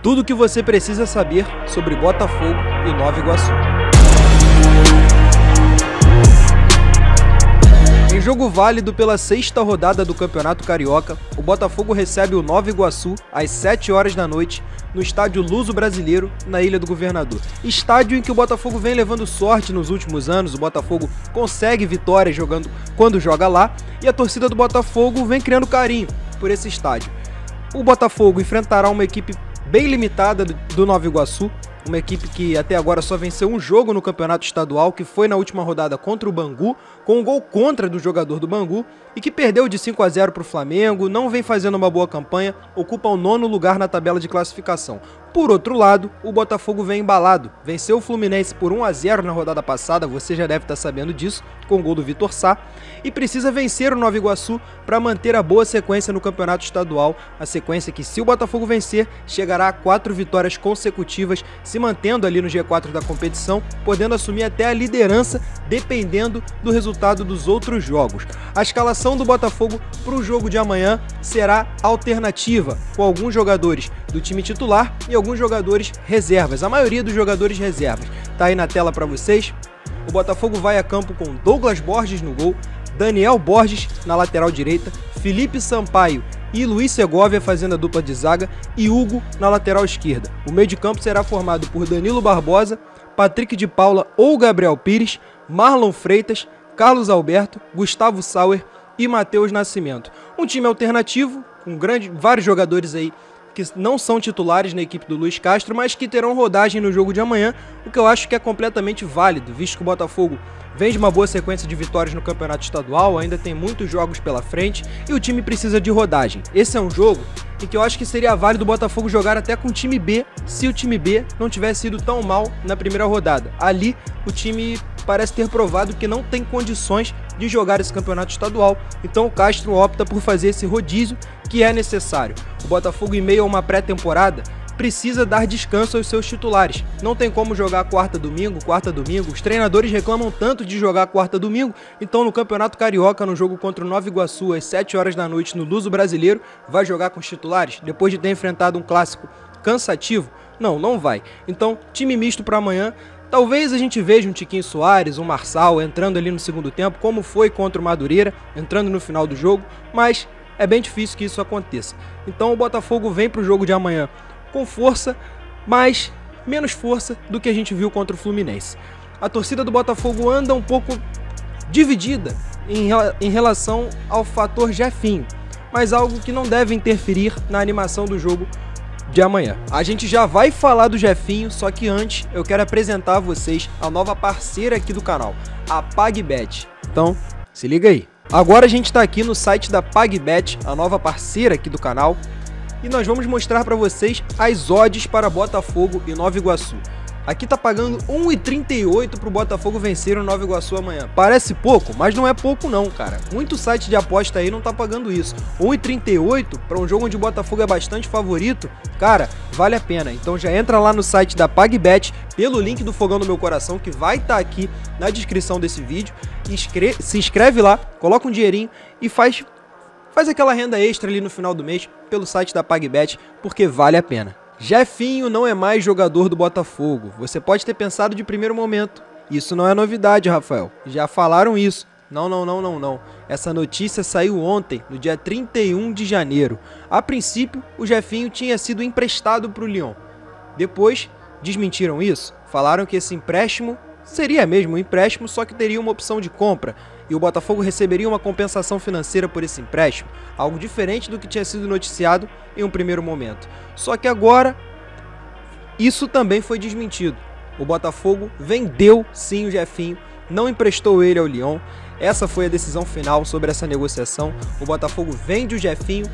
Tudo o que você precisa saber sobre Botafogo e Nova Iguaçu. Em jogo válido pela 6ª rodada do Campeonato Carioca, o Botafogo recebe o Nova Iguaçu às 7 horas da noite no estádio Luso-Brasileiro, na Ilha do Governador. Estádio em que o Botafogo vem levando sorte nos últimos anos, o Botafogo consegue vitórias quando joga lá, e a torcida do Botafogo vem criando carinho por esse estádio. O Botafogo enfrentará uma equipe bem limitada do Nova Iguaçu, uma equipe que até agora só venceu um jogo no campeonato estadual, que foi na última rodada contra o Bangu, com um gol contra do jogador do Bangu, e que perdeu de 5-0 para o Flamengo, não vem fazendo uma boa campanha, ocupa o 9º lugar na tabela de classificação. Por outro lado, o Botafogo vem embalado, venceu o Fluminense por 1-0 na rodada passada, você já deve estar sabendo disso, com o gol do Vitor Sá, e precisa vencer o Nova Iguaçu para manter a boa sequência no campeonato estadual, a sequência que, se o Botafogo vencer, chegará a 4 vitórias consecutivas, se mantendo ali no G4 da competição, podendo assumir até a liderança, dependendo do resultado dos outros jogos. A escalação do Botafogo para o jogo de amanhã será alternativa, com alguns jogadores do time titular e alguns jogadores reservas, a maioria dos jogadores reservas. Tá aí na tela para vocês. O Botafogo vai a campo com Douglas Borges no gol, Daniel Borges na lateral direita, Felipe Sampaio e Luiz Segovia fazendo a dupla de zaga e Hugo na lateral esquerda. O meio de campo será formado por Danilo Barbosa, Patrick de Paula ou Gabriel Pires, Marlon Freitas, Carlos Alberto, Gustavo Sauer e Matheus Nascimento. Um time alternativo, com vários jogadores aí que não são titulares na equipe do Luiz Castro, mas que terão rodagem no jogo de amanhã, o que eu acho que é completamente válido, visto que o Botafogo vem de uma boa sequência de vitórias no campeonato estadual, ainda tem muitos jogos pela frente e o time precisa de rodagem. Esse é um jogo em que eu acho que seria válido o Botafogo jogar até com o time B, se o time B não tivesse ido tão mal na primeira rodada. Ali, o time parece ter provado que não tem condições de jogar esse campeonato estadual, então o Castro opta por fazer esse rodízio que é necessário. O Botafogo, em meio a uma pré-temporada, precisa dar descanso aos seus titulares. Não tem como jogar quarta-domingo. Os treinadores reclamam tanto de jogar quarta-domingo, então no Campeonato Carioca, no jogo contra o Nova Iguaçu, às 7 horas da noite, no Luso-Brasileiro, vai jogar com os titulares? Depois de ter enfrentado um clássico cansativo? Não vai. Então, time misto para amanhã. Talvez a gente veja um Tiquinho Soares, um Marçal entrando ali no segundo tempo, como foi contra o Madureira, entrando no final do jogo, mas é bem difícil que isso aconteça. Então o Botafogo vem para o jogo de amanhã com força, mas menos força do que a gente viu contra o Fluminense. A torcida do Botafogo anda um pouco dividida em relação ao fator Jefinho, mas algo que não deve interferir na animação do jogo de amanhã. A gente já vai falar do Jefinho, só que antes eu quero apresentar a vocês a nova parceira aqui do canal, a PagBet. Então, se liga aí. Agora a gente está aqui no site da PagBet, a nova parceira aqui do canal, e nós vamos mostrar para vocês as odds para Botafogo e Nova Iguaçu. Aqui tá pagando 1,38 pro Botafogo vencer o Nova Iguaçu amanhã. Parece pouco, mas não é pouco não, cara. Muito site de aposta aí não tá pagando isso. 1,38 para um jogo onde o Botafogo é bastante favorito, cara, vale a pena. Então já entra lá no site da PagBet, pelo link do Fogão do Meu Coração, que vai estar aqui na descrição desse vídeo. Se inscreve lá, coloca um dinheirinho e faz aquela renda extra ali no final do mês pelo site da PagBet, porque vale a pena. Jefinho não é mais jogador do Botafogo. Você pode ter pensado de primeiro momento. Isso não é novidade, Rafael. Já falaram isso. Não. Essa notícia saiu ontem, no dia 31 de janeiro. A princípio, o Jefinho tinha sido emprestado para o Lyon. Depois, desmentiram isso. Falaram que esse empréstimo seria mesmo um empréstimo, só que teria uma opção de compra. E o Botafogo receberia uma compensação financeira por esse empréstimo, algo diferente do que tinha sido noticiado em um primeiro momento. Só que agora, isso também foi desmentido. O Botafogo vendeu sim o Jefinho, não emprestou ele ao Lyon. Essa foi a decisão final sobre essa negociação. O Botafogo vende o Jefinho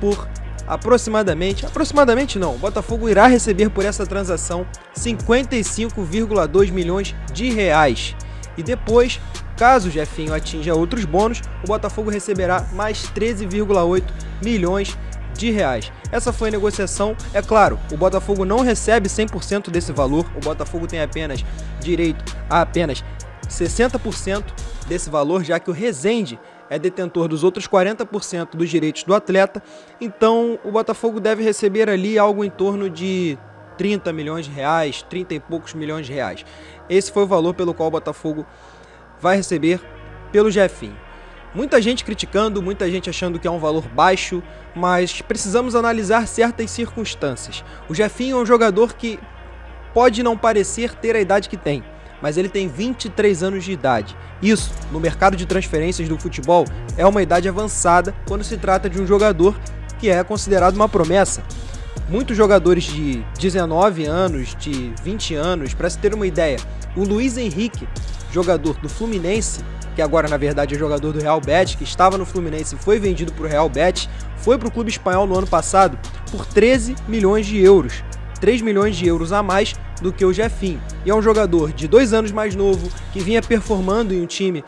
por aproximadamente não, o Botafogo irá receber por essa transação 55,2 milhões de reais. E depois, caso o Jefinho atinja outros bônus, o Botafogo receberá mais 13,8 milhões de reais. Essa foi a negociação. É claro, o Botafogo não recebe 100% desse valor, o Botafogo tem apenas direito a apenas 60% desse valor, já que o Rezende é detentor dos outros 40% dos direitos do atleta, então o Botafogo deve receber ali algo em torno de 30 milhões de reais, 30 e poucos milhões de reais. Esse foi o valor pelo qual o Botafogo vai receber pelo Jefinho. Muita gente criticando, muita gente achando que é um valor baixo, mas precisamos analisar certas circunstâncias. O Jefinho é um jogador que pode não parecer ter a idade que tem, mas ele tem 23 anos de idade. Isso, no mercado de transferências do futebol, é uma idade avançada quando se trata de um jogador que é considerado uma promessa. Muitos jogadores de 19 anos, de 20 anos, para se ter uma ideia, o Luiz Henrique, jogador do Fluminense, que agora na verdade é jogador do Real Betis, que estava no Fluminense e foi vendido para o Real Betis, foi para o clube espanhol no ano passado por 13 milhões de euros. 3 milhões de euros a mais do que o Jefinho. E é um jogador de 2 anos mais novo, que vinha performando em um time,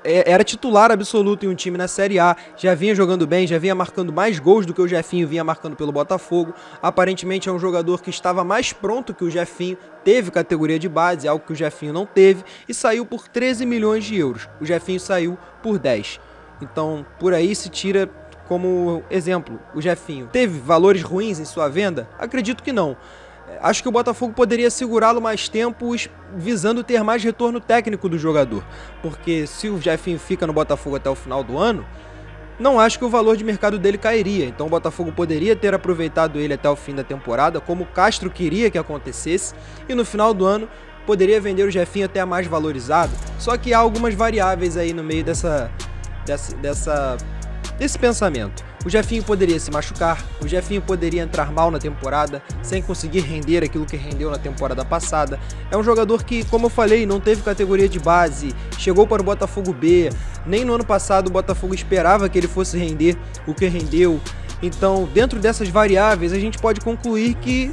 era titular absoluto em um time na Série A, já vinha jogando bem, já vinha marcando mais gols do que o Jefinho vinha marcando pelo Botafogo. Aparentemente é um jogador que estava mais pronto que o Jefinho, teve categoria de base, algo que o Jefinho não teve, e saiu por 13 milhões de euros. O Jefinho saiu por 10. Então, por aí se tira como exemplo, o Jefinho teve valores ruins em sua venda? Acredito que não. Acho que o Botafogo poderia segurá-lo mais tempo visando ter mais retorno técnico do jogador. Porque se o Jefinho fica no Botafogo até o final do ano, não acho que o valor de mercado dele cairia. Então o Botafogo poderia ter aproveitado ele até o fim da temporada, como o Castro queria que acontecesse, e no final do ano poderia vender o Jefinho até mais valorizado. Só que há algumas variáveis aí no meio desse pensamento. O Jefinho poderia se machucar, o Jefinho poderia entrar mal na temporada, sem conseguir render aquilo que rendeu na temporada passada. É um jogador que, como eu falei, não teve categoria de base, chegou para o Botafogo B, nem no ano passado o Botafogo esperava que ele fosse render o que rendeu. Então, dentro dessas variáveis, a gente pode concluir que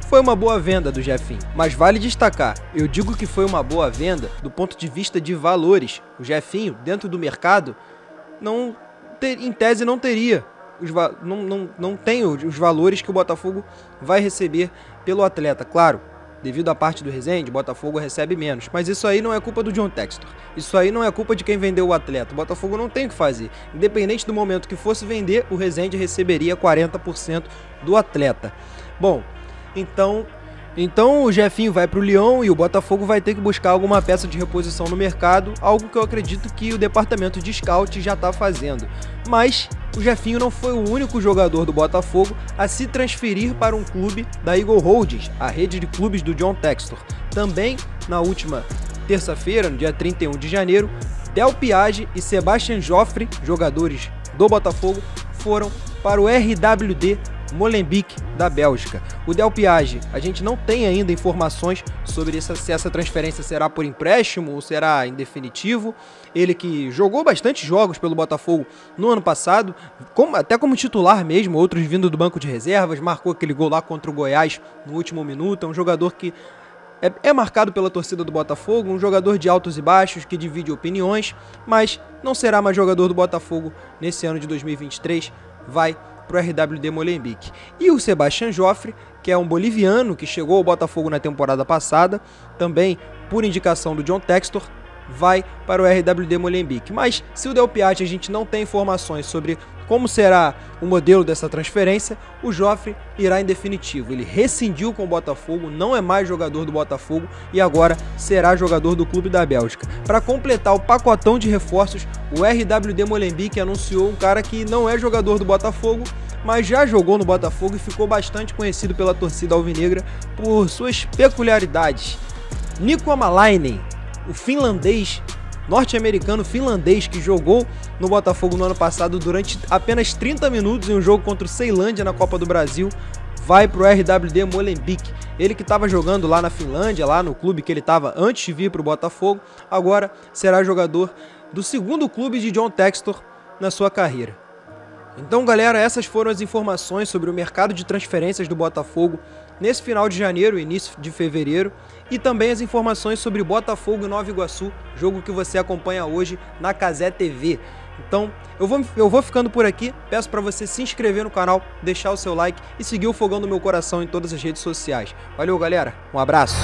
foi uma boa venda do Jefinho. Mas vale destacar, eu digo que foi uma boa venda do ponto de vista de valores. O Jefinho, dentro do mercado, em tese não teria, não tem os valores que o Botafogo vai receber pelo atleta. Claro, devido à parte do Rezende, o Botafogo recebe menos, mas isso aí não é culpa do John Textor, isso aí não é culpa de quem vendeu o atleta. O Botafogo não tem o que fazer, independente do momento que fosse vender, o Rezende receberia 40% do atleta. Bom, então o Jefinho vai para o Lyon e o Botafogo vai ter que buscar alguma peça de reposição no mercado, algo que eu acredito que o departamento de scout já está fazendo. Mas o Jefinho não foi o único jogador do Botafogo a se transferir para um clube da Eagle Holdings, a rede de clubes do John Textor. Também na última terça-feira, no dia 31 de janeiro, Del Piage e Sebastian Joffre, jogadores do Botafogo, foram para o RWD Molenbeek da Bélgica. O Del Piage, a gente não tem ainda informações sobre se essa transferência será por empréstimo ou será em definitivo. Ele que jogou bastante jogos pelo Botafogo no ano passado, até como titular mesmo, outros vindo do banco de reservas, marcou aquele gol lá contra o Goiás no último minuto. É um jogador que é marcado pela torcida do Botafogo, um jogador de altos e baixos, que divide opiniões, mas não será mais jogador do Botafogo nesse ano de 2023, vai para o RWD Molenbeek. E o Sebastian Joffre, que é um boliviano que chegou ao Botafogo na temporada passada, também por indicação do John Textor, vai para o RWD Molenbeek. Mas se o Del Piage a gente não tem informações sobre como será o modelo dessa transferência, o Joffre irá em definitivo. Ele rescindiu com o Botafogo, não é mais jogador do Botafogo e agora será jogador do clube da Bélgica. Para completar o pacotão de reforços, o RWD Molenbeek anunciou um cara que não é jogador do Botafogo, mas já jogou no Botafogo e ficou bastante conhecido pela torcida alvinegra por suas peculiaridades. Nico Amalainen, o finlandês, norte-americano finlandês que jogou no Botafogo no ano passado durante apenas 30 minutos em um jogo contra o Ceilândia na Copa do Brasil, vai para o RWD Molenbeek. Ele que estava jogando lá na Finlândia, lá no clube que ele estava antes de vir para o Botafogo, agora será jogador do segundo clube de John Textor na sua carreira. Então, galera, essas foram as informações sobre o mercado de transferências do Botafogo nesse final de janeiro e início de fevereiro, e também as informações sobre Botafogo e Nova Iguaçu, jogo que você acompanha hoje na Cazé TV. Então, eu vou ficando por aqui, peço para você se inscrever no canal, deixar o seu like e seguir o Fogão do Meu Coração em todas as redes sociais. Valeu, galera, um abraço!